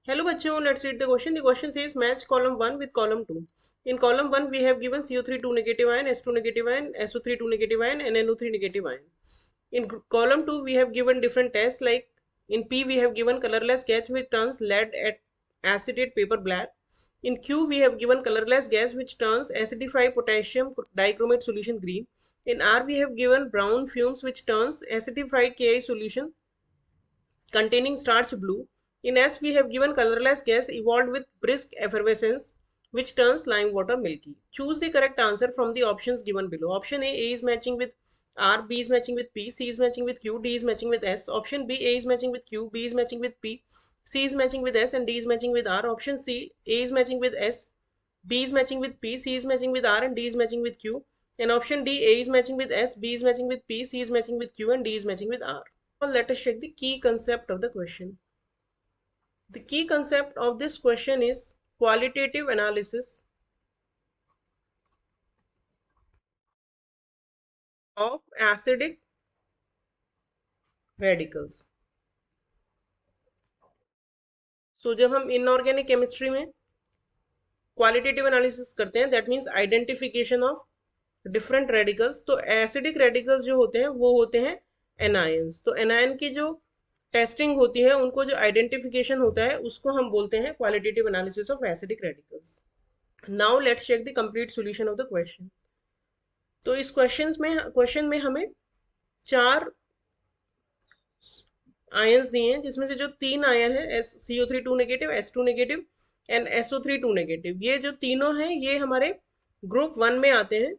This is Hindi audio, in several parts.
Hello bachcho, let's read the question. The question says match column 1 with column 2. In column 1 we have given CO3 2 negative ion, S2 negative ion, SO3 2 negative ion and NO3 negative ion. In column 2 we have given different tests, like in P we have given colorless gas which turns lead at acetate paper black. In Q we have given colorless gas which turns acidified potassium dichromate solution green. In R we have given brown fumes which turns acidified Ki solution containing starch blue. In S, we have given colorless gas evolved with brisk effervescence, which turns lime water milky. Choose the correct answer from the options given below. Option A is matching with R, B is matching with P, C is matching with Q, D is matching with S. Option B, A is matching with Q, B is matching with P, C is matching with S, and D is matching with R. Option C, A is matching with S, B is matching with P, C is matching with R, and D is matching with Q. And option D, A is matching with S, B is matching with P, C is matching with Q, and D is matching with R. Let us check the key concept of the question. The key concept of this question is qualitative analysis of acidic radicals. So जब हम इनऑर्गेनिक केमिस्ट्री में क्वालिटेटिव एनालिसिस करते हैं, that means identification of different radicals, तो एसिडिक रेडिकल्स जो होते हैं वो होते हैं एनायंस. तो एनायन की जो टेस्टिंग होती है, उनको जो आइडेंटिफिकेशन होता है, उसको हम बोलते हैं qualitative analysis of acidic radicals. Now let's check the complete solution of the question. तो इस क्वेश्चन में हमें 4 आयंस दिए हैं, जिसमें से जो 3 आयन है CO3 2 negative, S2 negative and SO3 2 negative, ये जो तीनों हैं ये हमारे ग्रुप 1 में आते हैं.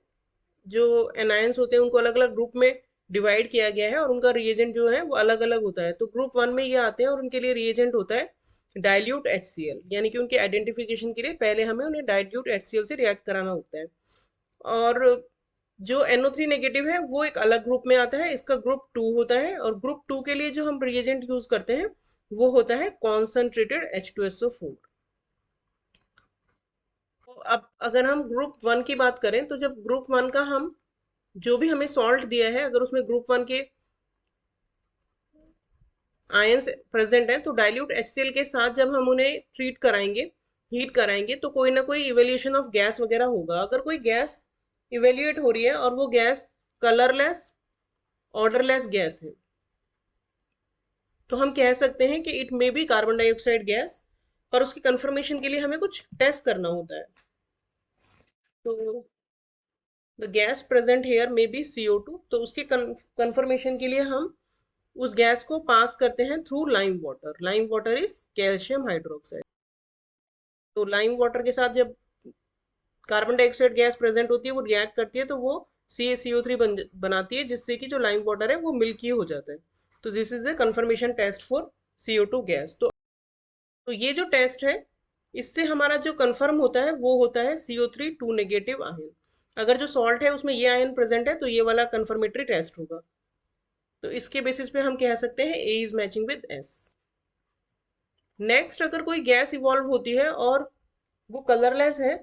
जो एनायंस होते हैं उनको अलग अलग ग्रुप में डिवाइड किया गया है और उनका रिएजेंट जो है वो अलग अलग होता है. तो ग्रुप 1 में ये आते हैं और उनके लिए रिएजेंट होता है डाइल्यूट HCl, यानी कि उनके आइडेंटिफिकेशन के लिए पहले हमें उन्हें डाइल्यूट HCl से रिएक्ट कराना होता है. और जो NO3 नेगेटिव है वो एक अलग ग्रुप में आता है, इसका ग्रुप 2 होता है. और ग्रुप 2 के लिए जो हम रिएजेंट यूज करते हैं वो होता है कॉन्सेंट्रेटेड H2SO4. तो अब अगर हम ग्रुप 1 की बात करें, तो जब ग्रुप 1 का हम जो भी हमें सॉल्ट दिया है, अगर उसमें ग्रुप 1 के आयंस प्रेजेंट हैं, तो डाइल्यूट HCl के साथ जब हम उन्हें ट्रीट कराएंगे, हीट कराएंगे, तो कोई ना कोई इवेल्यूशन ऑफ गैस वगैरह होगा. अगर कोई गैस इवेल्युएट हो रही है और वो गैस कलरलेस ऑर्डरलेस गैस है, तो हम कह सकते हैं कि it may be carbon dioxide gas. और उसकी कंफर्मेशन के लिए हमें कुछ टेस्ट करना होता है. तो the gas present here may be CO2. तो उसकी कंफर्मेशन के लिए हम उस गैस को पास करते हैं through lime water. Lime water is calcium hydroxide. तो लाइम वाटर के साथ जब कार्बन डाइऑक्साइड गैस प्रेजेंट होती है, वो रिएक्ट करती है, तो वो CaCO3 बनाती है, जिससे कि जो लाइम वाटर है वो मिल्की हो जाता है. तो this is the confirmation test for CO2 gas. तो ये जो टेस्ट है, इससे हमारा जो कंफर्म होता है वो होता है CO3 2 नेगेटिव आयन. अगर जो सॉल्ट है उसमें ये आयन प्रेजेंट है, तो ये वाला कंफर्मेटरी टेस्ट होगा. तो इसके बेसिस पे हम कह सकते हैं A is matching with S. Next, अगर कोई गैस इवॉल्व होती है और वो कलरलेस है,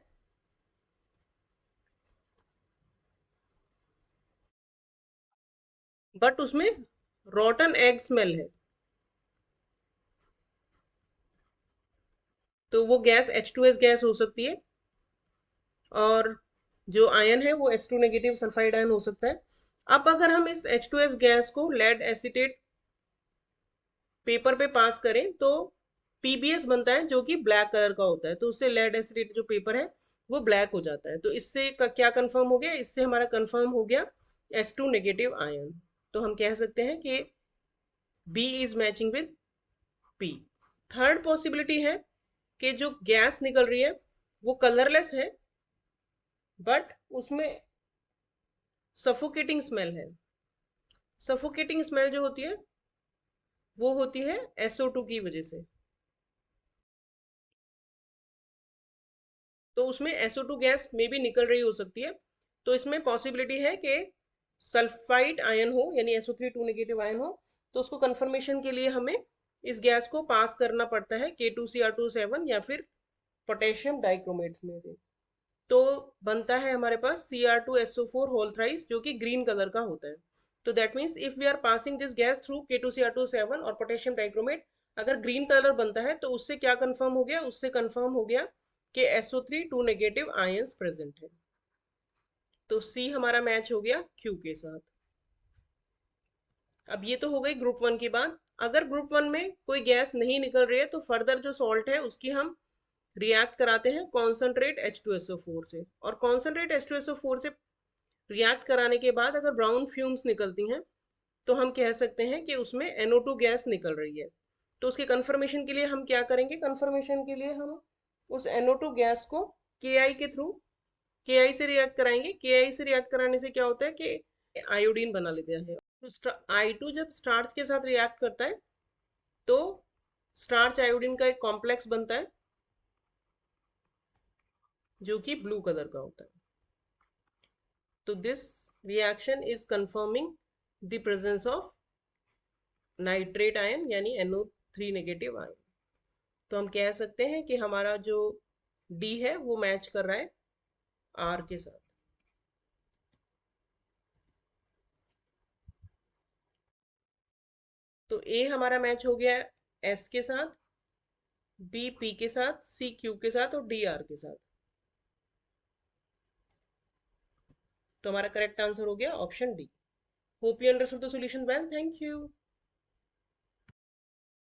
बट उसमें रॉटन एग स्मेल है, तो वो गैस H2S गैस हो सकती है. और जो आयन है वो H2 नेगेटिव सल्फाइड आयन हो सकता है. अब अगर हम इस H2S गैस को लेड एसीटेट पेपर पे पास करें, तो PBS बनता है, जो कि ब्लैक कलर का होता है. तो उससे लेड एसीटेट जो पेपर है वो ब्लैक हो जाता है. तो इससे क्या कंफर्म हो गया? इससे हमारा कंफर्म हो गया S2 नेगेटिव आयन. तो हम कह सकते हैं कि B is matching with P. Third possibility है कि जो गैस निकल रही है वो कलरलेस है, बट उसमें सफोकेटिंग स्मेल है. सफोकेटिंग स्मेल जो होती है वो होती है SO2 की वजह से. तो उसमें SO2 गैस में भी निकल रही हो सकती है. तो इसमें पॉसिबिलिटी है कि सल्फाइड आयन हो, यानी SO3 2 नेगेटिव आयन हो. तो उसको कंफर्मेशन के लिए हमें इस गैस को पास करना पड़ता है K2Cr27 या फिर पोटेशियम डाइक्रोमेट में से. तो बनता है हमारे पास Cr2SO4 होल थ्राइस, जो कि ग्रीन कलर का होता है. तो that means if we are passing this gas through K2Cr27 और पोटेशियम डाइक्रोमेट, अगर ग्रीन कलर बनता है तो उससे क्या कंफर्म हो गया, उससे कंफर्म हो गया कि SO3 2 नेगेटिव आयंस प्रेजेंट है। तो सी हमारा मैच हो गया क्यू के साथ। अब ये तो हो गई ग्रुप वन की बात। अगर ग्रुप वन में कोई गैस नहीं निकल रही है तो फर्दर जो सॉल्ट है उसकी हम रिएक्ट कराते हैं कॉन्सेंट्रेट H2SO4 से, और कॉन्सेंट्रेट H2SO4 से रिएक्ट कराने के बाद अगर ब्राउन फ्यूम्स निकलती हैं तो हम कह सकते हैं कि उसमें NO2 गैस निकल रही है। तो उसके कंफर्मेशन के लिए हम क्या करेंगे, कंफर्मेशन के लिए हम उस NO2 गैस को Ki के थ्रू Ki से रिएक्ट कराएंगे। Ki से रिएक्ट कराने से क्या होता है कि आयोडीन बना लेते हैं। तो I2 जब स्टार्च के साथ रिएक्ट करता है तो स्टार्च आयोडीन का एक कॉम्प्लेक्स बनता है जो कि ब्लू कलर का होता है। तो this reaction is confirming the presence of nitrate ion यानी NO3 नेगेटिव आयन। तो हम कह सकते हैं कि हमारा जो डी है वो मैच कर रहा है आर के साथ। तो ए हमारा मैच हो गया एस के साथ, बी पी के साथ, सी क्यू के साथ और डी आर के साथ। तो हमारा करेक्ट आंसर हो गया option D. Hope you understood the solution well, thank you.